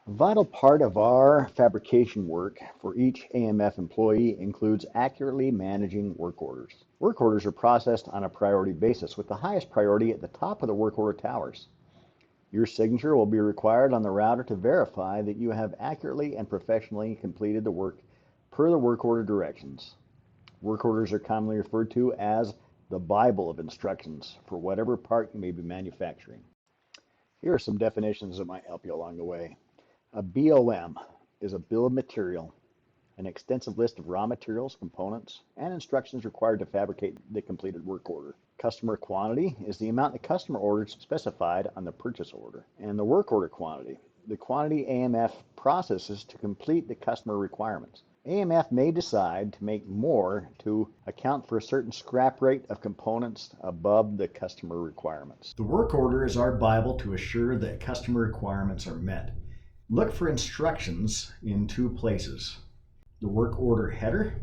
A vital part of our fabrication work for each AMF employee includes accurately managing work orders. Work orders are processed on a priority basis, with the highest priority at the top of the work order towers. Your signature will be required on the router to verify that you have accurately and professionally completed the work per the work order directions. Work orders are commonly referred to as the Bible of instructions for whatever part you may be manufacturing. Here are some definitions that might help you along the way. A BOM is a bill of material, an extensive list of raw materials, components, and instructions required to fabricate the completed work order. Customer quantity is the amount the customer orders specified on the purchase order. And the work order quantity, the quantity AMF processes to complete the customer requirements. AMF may decide to make more to account for a certain scrap rate of components above the customer requirements. The work order is our Bible to assure that customer requirements are met. Look for instructions in two places: the work order header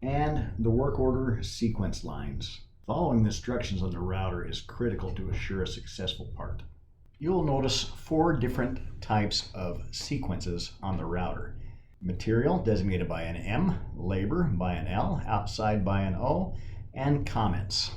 and the work order sequence lines. Following the instructions on the router is critical to assure a successful part. You'll notice 4 different types of sequences on the router. Material, designated by an M, labor by an L, outside by an O, and comments.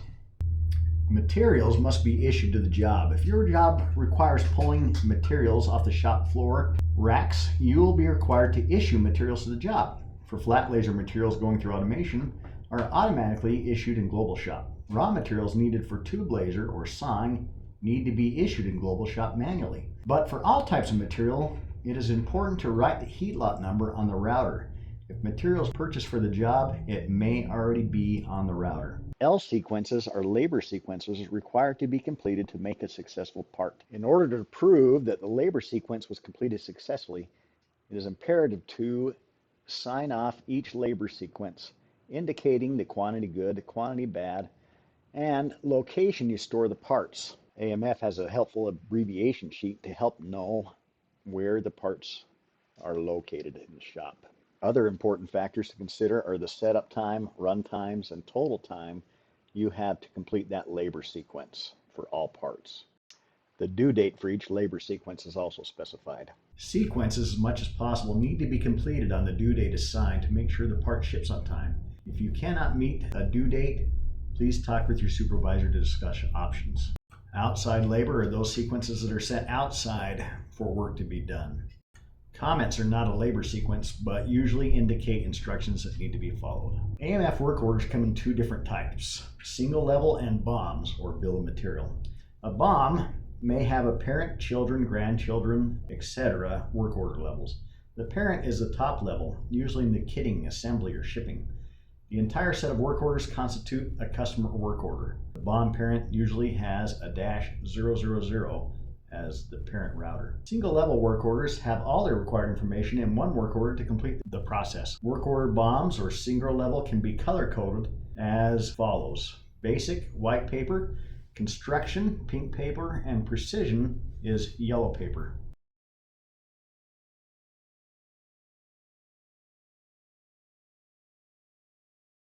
Materials must be issued to the job. If your job requires pulling materials off the shop floor racks, you will be required to issue materials to the job. For flat laser materials going through automation are automatically issued in Global Shop. Raw materials needed for tube laser or sawing need to be issued in Global Shop manually. But for all types of material, it is important to write the heat lot number on the router. If material is purchased for the job, it may already be on the router. L sequences are labor sequences required to be completed to make a successful part. In order to prove that the labor sequence was completed successfully, it is imperative to sign off each labor sequence, indicating the quantity good, the quantity bad, and location you store the parts. AMF has a helpful abbreviation sheet to help know where the parts are located in the shop. Other important factors to consider are the setup time, run times, and total time you have to complete that labor sequence for all parts. The due date for each labor sequence is also specified. Sequences, as much as possible, need to be completed on the due date assigned to make sure the part ships on time. If you cannot meet a due date, please talk with your supervisor to discuss options. Outside labor are those sequences that are set outside for work to be done. Comments are not a labor sequence, but usually indicate instructions that need to be followed. AMF work orders come in 2 different types: single level and BOMs, or bill of material. A BOM may have a parent, children, grandchildren, etc. work order levels. The parent is the top level, usually in the kitting, assembly, or shipping. The entire set of work orders constitute a customer work order. The BOM parent usually has a -000 as the parent router. Single level work orders have all their required information in one work order to complete the process. Work order BOMs or single level can be color coded as follows: basic, white paper; construction, pink paper; and precision is yellow paper.